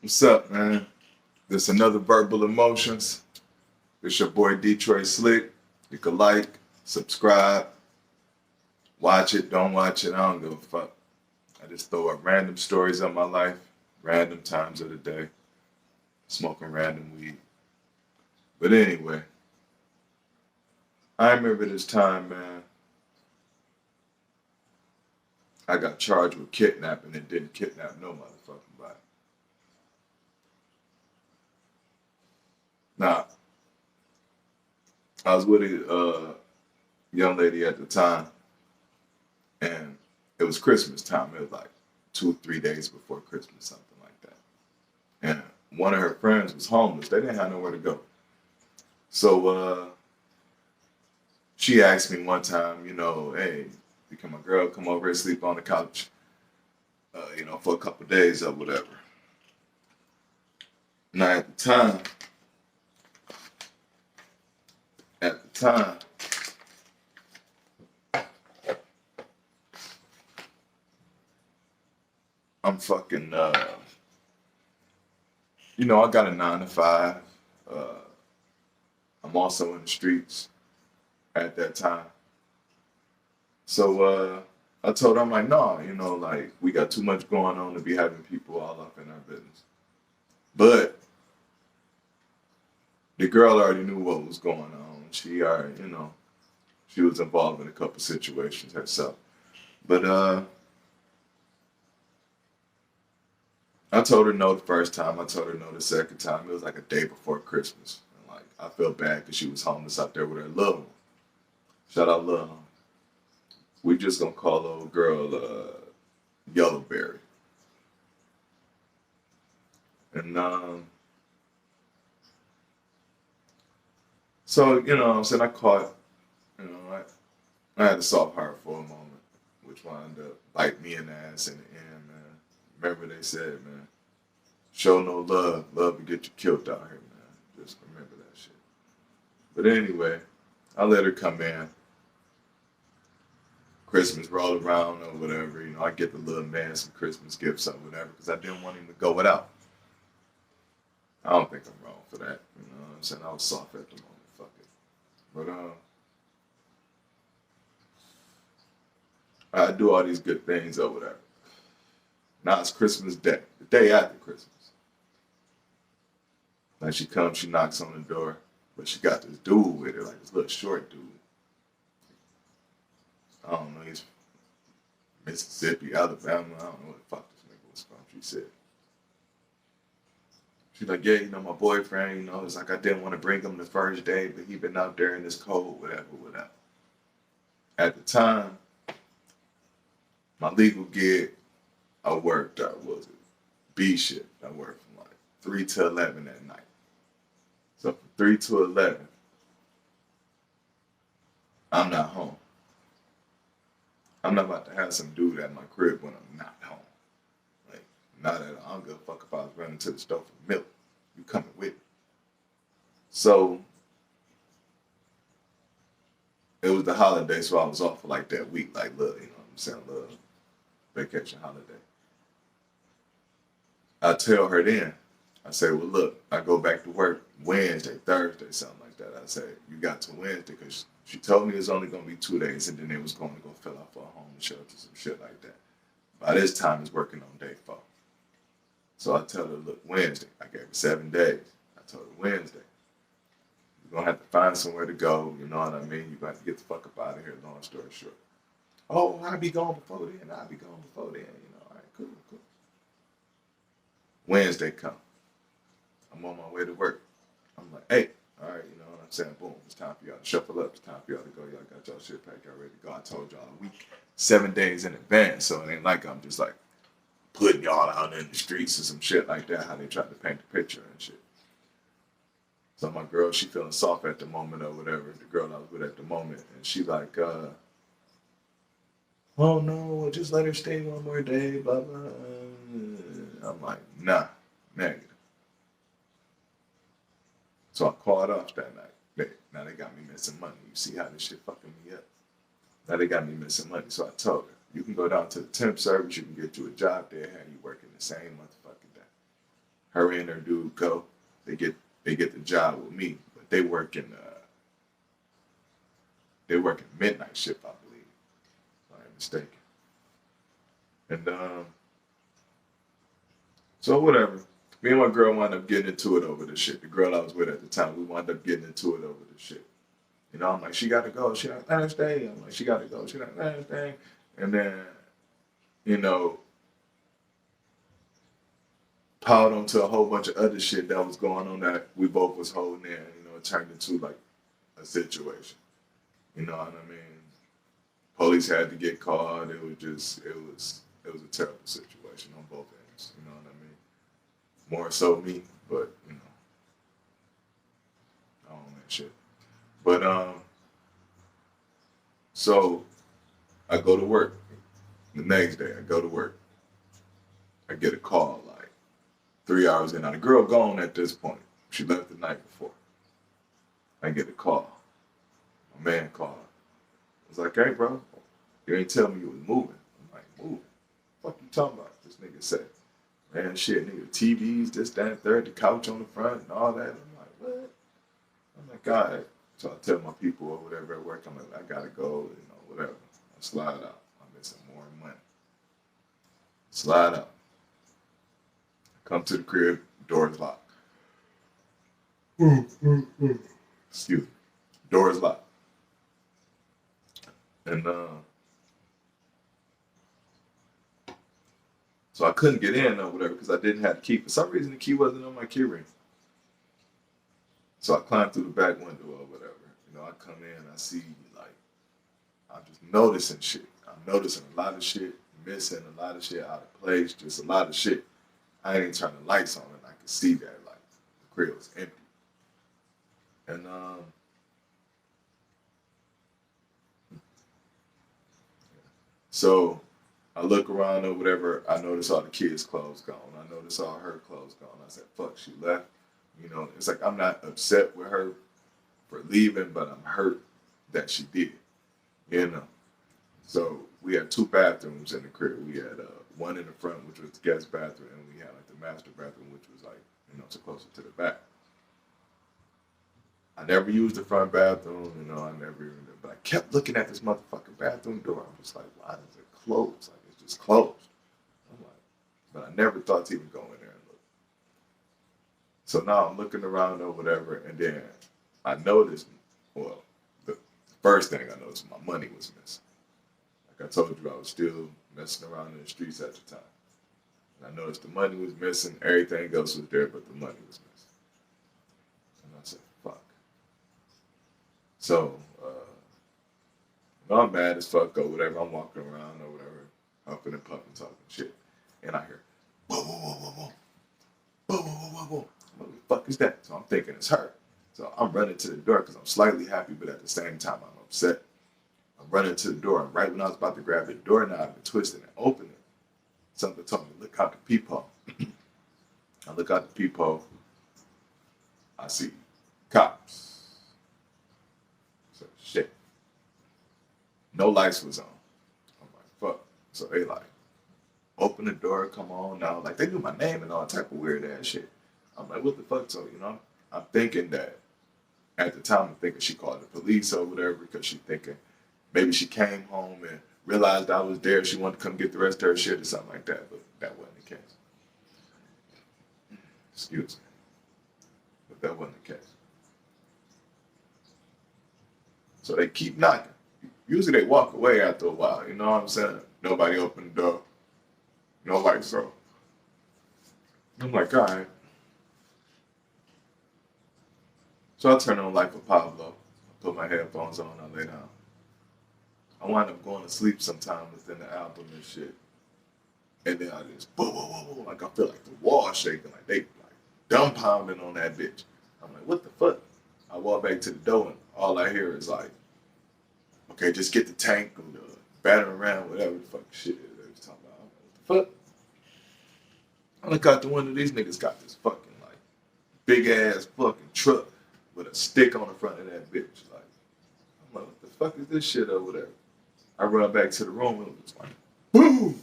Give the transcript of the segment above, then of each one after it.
What's up, man? This another Verbal Emotions. It's your boy Detroit Slik. You can like, subscribe, watch it, don't watch it. I don't give a fuck. I just throw up random stories of my life, random times of the day, smoking random weed. But anyway, I remember this time, man. I got charged with kidnapping and didn't kidnap no motherfucking body. Now, I was with a young lady at the time, and it was Christmas time. It was like 2, 3 days before Christmas, something like that. And one of her friends was homeless. They didn't have nowhere to go. So she asked me one time, hey, become a girl, come over and sleep on the couch, for a couple of days or whatever. Now at the time, I'm fucking, I got a 9 to 5. Uh, I'm also in the streets at that time. So I told her, I'm like, no, like we got too much going on to be having people all up in our business. But the girl already knew what was going on. She already, she was involved in a couple situations herself. But I told her no the first time. I told her no the second time. It was like a day before Christmas. And like I felt bad because she was homeless out there with her little one. Shout out Lil. We just gonna call the old girl Yellowberry. And so what I'm saying, I caught, you know, I had a soft heart for a moment, which wound up biting me in the ass in the end, man. Remember they said, man, show no love, love will get you killed out here, man. Just remember that shit. But anyway, I let her come in. Christmas roll around or whatever, I get the little man some Christmas gifts or whatever because I didn't want him to go without. I don't think I'm wrong for that. You know what I'm saying? I was soft at the moment. Fuck it. But I do all these good things or whatever. Now it's Christmas Day, the day after Christmas. Like she comes, she knocks on the door, but she got this dude with her, like this little short dude. I don't know, he's Mississippi, Alabama. I don't know what the fuck this nigga was from. She said. She's like, yeah, my boyfriend, it's like I didn't want to bring him the first day, but he been out there in this cold, whatever, whatever. At the time, my legal gig, I worked, was it? B shift. I worked from like 3 to 11 at night. So from 3 to 11, I'm not home. I'm not about to have some dude at my crib when I'm not home. Like, not at all. I don't give a fuck if I was running to the store for milk. You coming with me. So, it was the holiday, so I was off for like that week, like, look, what I'm saying, little vacation holiday. I tell her then, I say, well, look, I go back to work Wednesday, Thursday, something like that. I say, you got to Wednesday because she told me it was only going to be 2 days and then it was going to go fill out for a home shelter, some shit like that. By this time, it's working on day 4. So I tell her, look, Wednesday. I gave her 7 days. I told her Wednesday. You're going to have to find somewhere to go. You know what I mean? You're going to have to get the fuck up out of here, long story short. Oh, I'll be gone before then. I'll be gone before then. All right, cool, cool. Wednesday come. I'm on my way to work. I'm like, hey, all right, you know what I'm saying? Boom, it's time for y'all to shuffle up. It's time for y'all to go. Y'all got y'all shit packed. Y'all ready to go. I told y'all a week, 7 days in advance. So it ain't like I'm just like putting y'all out in the streets or some shit like that, how they tried to paint the picture and shit. So my girl, she feeling soft at the moment or whatever, the girl I was with at the moment, and she like, oh no, just let her stay one more day, blah, blah. I'm like, nah, negative. So I called off that night. Now they got me missing money. You see how this shit fucking me up? Now they got me missing money. So I told her, you can go down to the temp service, you can get you a job there, have you working the same motherfucking day. Her and her dude go. They get the job with me, but they work in midnight shift, I believe, if I'm not mistaken. And so whatever. Me and my girl wound up getting into it over this shit. The girl I was with at the time, we wound up getting into it over this shit. You know, I'm like, she gotta go. She like, last day. I'm like, she gotta go. She like, last day. And then, you know, piled onto a whole bunch of other shit that was going on that we both was holding in. You know, it turned into like a situation. You know what I mean? Police had to get called. It was a terrible situation on both ends. You know what I mean? More so me, but you know, I don't know that shit. But so I go to work. The next day I go to work. I get a call like 3 hours in. Now the girl gone at this point. She left the night before. I get a call. My man called. I was like, hey bro, you ain't tell me you was moving. I'm like, moving? What the fuck you talking about? This nigga said, man, shit, nigga, TVs, this, that, and third, the couch on the front and all that. I'm like, what? I'm like, all right. So I tell my people or whatever at work, I'm like, I gotta go, you know, whatever. I slide out. I'm missing more money. Slide out. Come to the crib, door is locked. Excuse me. Door is locked. And so I couldn't get in or whatever because I didn't have the key. For some reason, the key wasn't on my key ring. So I climbed through the back window or whatever. You know, I come in, I see, like, I'm just noticing shit. I'm noticing a lot of shit, missing a lot of shit out of place, just a lot of shit. I ain't even turn the lights on and I could see that, like, the crib was empty. And, so I look around or whatever, I notice all the kids' clothes gone. I notice all her clothes gone. I said, fuck, she left. You know, it's like I'm not upset with her for leaving, but I'm hurt that she did. You know. So we had 2 bathrooms in the crib. We had one in the front, which was the guest bathroom, and we had like the master bathroom, which was like, you know, so closer to the back. I never used the front bathroom, you know, I never even did, but I kept looking at this motherfucking bathroom door. I was like, why is it closed? Like, it's just closed. I'm like, but I never thought to even go in there and look. So now I'm looking around or whatever, and then I noticed, well, the first thing I noticed, my money was missing. Like I told you, I was still messing around in the streets at the time. And I noticed the money was missing, everything else was there, but the money was missing. And I said, fuck. So, I'm mad as fuck or whatever. I'm walking around or whatever, huffing and puffing, talking shit. And I hear, whoa, whoa, whoa, whoa, whoa. Whoa, whoa, whoa, whoa, whoa. What the fuck is that? So I'm thinking it's her. So I'm running to the door because I'm slightly happy, but at the same time, I'm upset. I'm running to the door. And right when I was about to grab the doorknob and twist it and open it, something told me to look out the peephole. I look out the peephole. I see cops. So shit. No lights was on. I'm like, fuck. So they like, open the door, come on now. Like, they knew my name and all type of weird ass shit. I'm like, what the fuck? So, you know, I'm thinking that, at the time, I'm thinking she called the police or whatever because she thinking maybe she came home and realized I was there. She wanted to come get the rest of her shit or something like that, but that wasn't the case. Excuse me. But that wasn't the case. So they keep knocking. Usually they walk away after a while, you know what I'm saying? Nobody opened the door. Nobody so. I'm like, all right. So I turn on Life of Pablo. I put my headphones on, I lay down. I wind up going to sleep sometime within the album and shit. And then I just, whoa, whoa, whoa, whoa. Like I feel like the wall shaking, like they like dumbpounding on that bitch. I'm like, what the fuck? I walk back to the door and all I hear is like, okay, just get the tank or the batter around, whatever the fuck shit is they was talking about. I'm like, what the fuck? I look out the window, these niggas got this fucking like big ass fucking truck with a stick on the front of that bitch. Like, I'm like, what the fuck is this shit or whatever? I run back to the room and it was like, boom!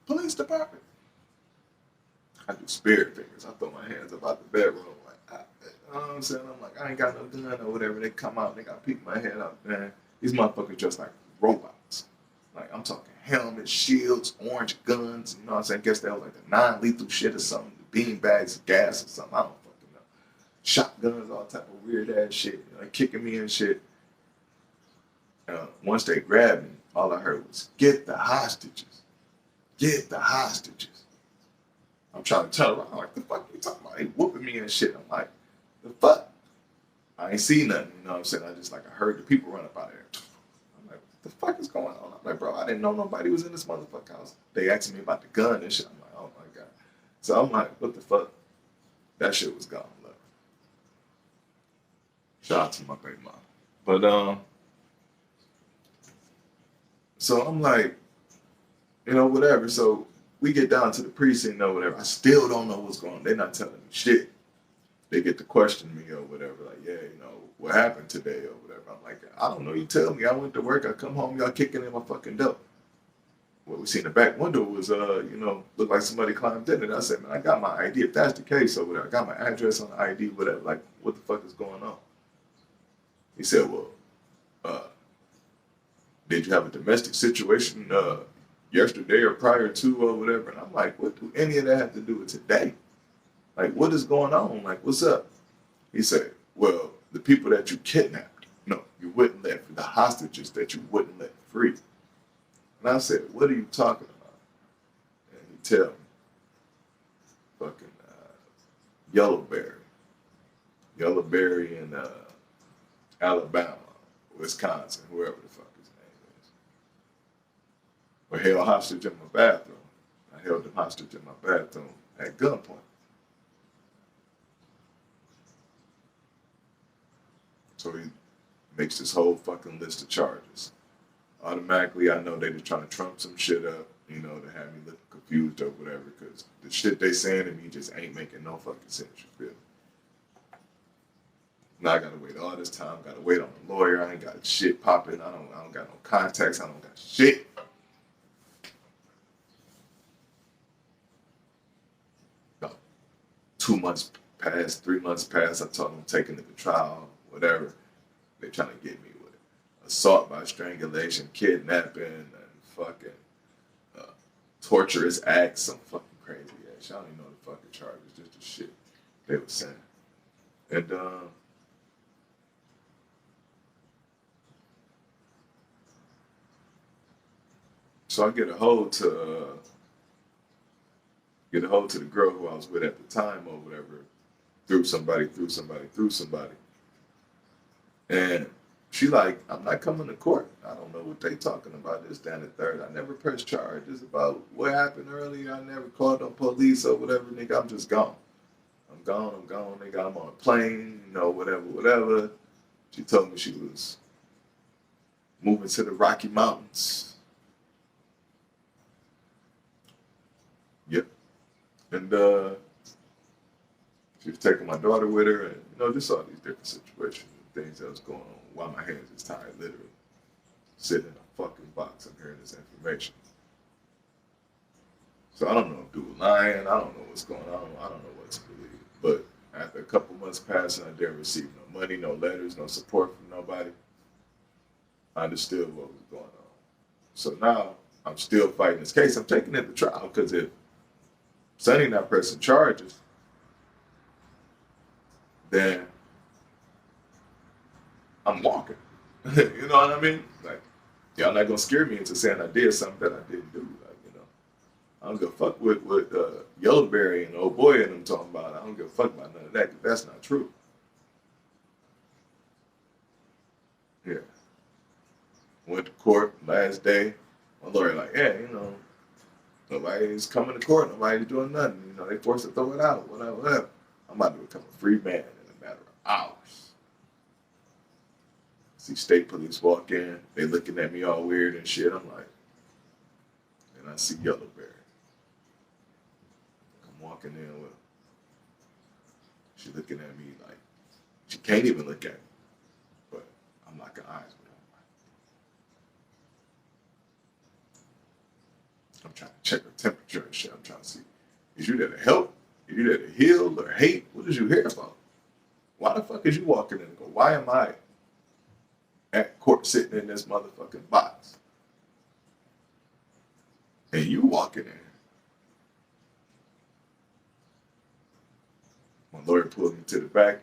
police department. I do spirit fingers. I throw my hands up out the bedroom. Like, you know what I'm saying? I'm like, I ain't got no gun or whatever. They come out, they got to peek my head up, man. These motherfuckers just like robots. Like, I'm talking helmets, shields, orange guns. You know what I'm saying? Guess that was like the non-lethal shit or something. The bean bags of gas or something. I don't fucking know. Shotguns, all type of weird ass shit. You know, kicking me and shit. Once they grabbed me, all I heard was, get the hostages. Get the hostages. I'm trying to tell her, I'm like, the fuck you talking about? They whooping me and shit. I'm like, the fuck? I ain't see nothing, you know what I'm saying? I heard the people run up out of there. I'm like, what the fuck is going on? I'm like, bro, I didn't know nobody was in this motherfucking house. They asked me about the gun and shit. I'm like, oh my God. So I'm like, what the fuck? That shit was gone, look. Shout out to my baby mom. But, so I'm like, you know, whatever. So we get down to the precinct or whatever. I still don't know what's going on. They're not telling me shit. They get to question me or whatever. Like, yeah, you know, what happened today or whatever. I'm like, I don't know. You tell me. I went to work. I come home. Y'all kicking in my fucking door. What we see in the back window was, you know, looked like somebody climbed in it. I said, man, I got my ID. If that's the case or whatever, I got my address on the ID, whatever. Like, what the fuck is going on? He said, well, did you have a domestic situation yesterday or prior to or whatever? And I'm like, what do any of that have to do with today? Like, what is going on? Like, what's up? He said, well, the people that you kidnapped, no, you wouldn't let free. The hostages that you wouldn't let free. And I said, what are you talking about? And he tell me, fucking Yellowberry in Alabama, Wisconsin, whoever the fuck his name is. Or held hostage in my bathroom. I held them hostage in my bathroom at gunpoint. So he makes this whole fucking list of charges. Automatically, I know they just trying to trump some shit up, you know, to have me look confused or whatever, because the shit they saying to me just ain't making no fucking sense, you feel me? Now I gotta wait all this time, gotta wait on a lawyer, I ain't got shit popping, I don't got no contacts, I don't got shit. About 2 months passed, 3 months passed, I told them I'm taking it to trial, whatever. They trying to get me with assault by strangulation, kidnapping, and fucking torturous acts, some fucking crazy ass. I don't even know the fucking charges, just the shit they were saying. And so I get a hold to the girl who I was with at the time or whatever, through somebody. And she like, I'm not coming to court. I don't know what they talking about. This, that, and the third. I never pressed charges about what happened earlier. I never called on police or whatever. Nigga, I'm just gone. I'm gone. Nigga, I'm on a plane, you know, whatever. She told me she was moving to the Rocky Mountains. Yep. And she was taking my daughter with her, and you know, just all these different situations and things that was going on while my hands is tied, literally sitting in a fucking box. I'm hearing this information, so I don't know if dude lying. I don't know what's going on. I don't know what to believe. But after a couple months passing, I didn't receive no money, no letters, no support from nobody. I understood what was going on. So now I'm still fighting this case. I'm taking it to trial because if Sonny not pressing charges, then I'm walking. You know what I mean? Like, y'all not gonna scare me into saying I did something that I didn't do. Like, you know, I don't give a fuck with Yellowberry and old boy and them talking about. I don't give a fuck about none of that, 'cause that's not true. Yeah. Went to court last day. My lawyer like, yeah, you know, nobody's coming to court. Nobody's doing nothing. You know, they forced to throw it out. Whatever. I'm about to become a free man in a matter of hours. See state police walk in. They looking at me all weird and shit. I'm like, and I see Yellowberry. I'm walking in with her. She looking at me like, she can't even look at me. But I'm locking eyes with her. I'm trying to check her temperature and shit. I'm trying to see, is you there to help? Are you there to heal or hate? What did you hear about? Why the fuck is you walking in and go, why am I at court sitting in this motherfucking box? And you walking in. My lawyer pulled me to the back.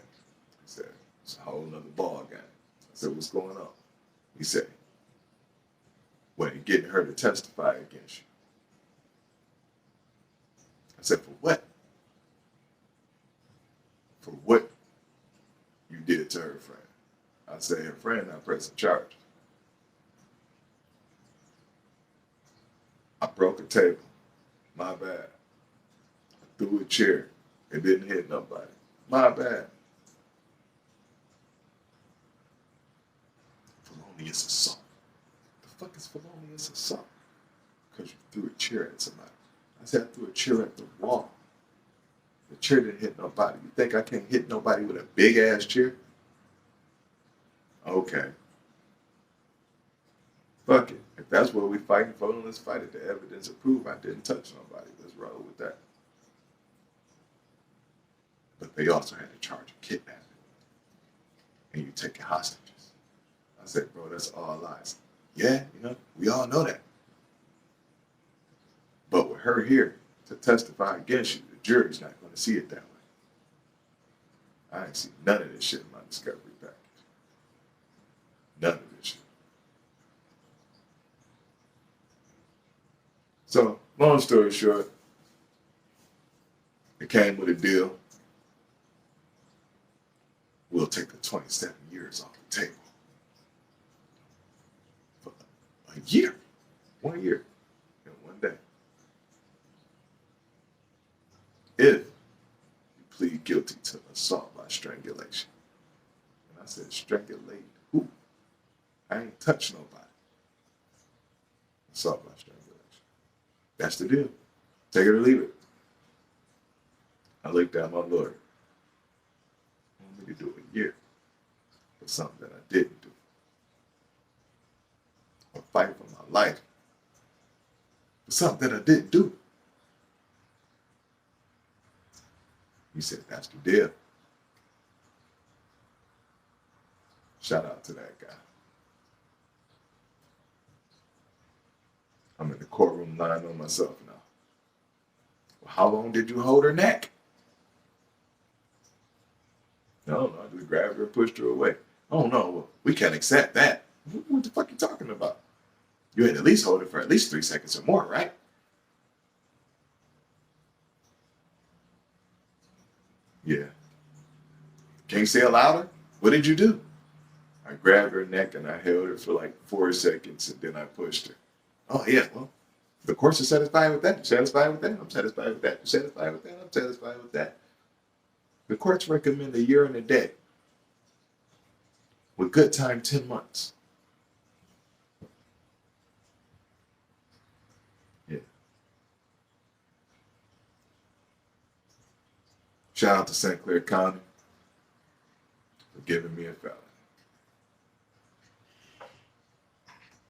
He said, it's a whole nother ball game. I said, what's going on? He said, well, you're getting her to testify against you. I said, for what? For what you did to her friend. I said, her friend not pressing charges. I broke a table. My bad. I threw a chair. It didn't hit nobody. My bad. Felonious assault. The fuck is felonious assault? Because you threw a chair at somebody. I said I threw a chair at the wall. The chair didn't hit nobody. You think I can't hit nobody with a big ass chair? Okay. Fuck it. If that's what we're fighting for, let's fight it. The evidence will prove I didn't touch nobody. Let's roll with that. But they also had a charge of kidnapping. And you taking hostages. I said, bro, that's all lies. Yeah, we all know that. But with her here to testify against you, the jury's not going to see it that way. I ain't seen none of this shit in my discovery package. None of this shit. So, long story short, it came with a deal. We'll take the 27 years off the table. For a year. 1 year. And 1 day. If you plead guilty to assault by strangulation. And I said, strangulate who? I ain't touched nobody. Assault by strangulation. That's the deal. Take it or leave it. I looked at my lawyer. I want me to do a year for something that I didn't do. Or fight for my life for something that I didn't do. He said, that's the deal. Shout out to that guy. I'm in the courtroom lying on myself now. Well, how long did you hold her neck? No, I just grabbed her and pushed her away. Oh no, well, we can't accept that. What the fuck are you talking about? You had at least hold her for at least 3 seconds or more, right? Yeah. Can you say it louder? What did you do? I grabbed her neck and I held her for like 4 seconds and then I pushed her. Oh yeah, well, the courts are satisfied with that. You're satisfied with that? I'm satisfied with that. You're satisfied with that? I'm satisfied with that. The courts recommend a year and a day. With good time, 10 months. Yeah. Shout out to Clair County for giving me a felony.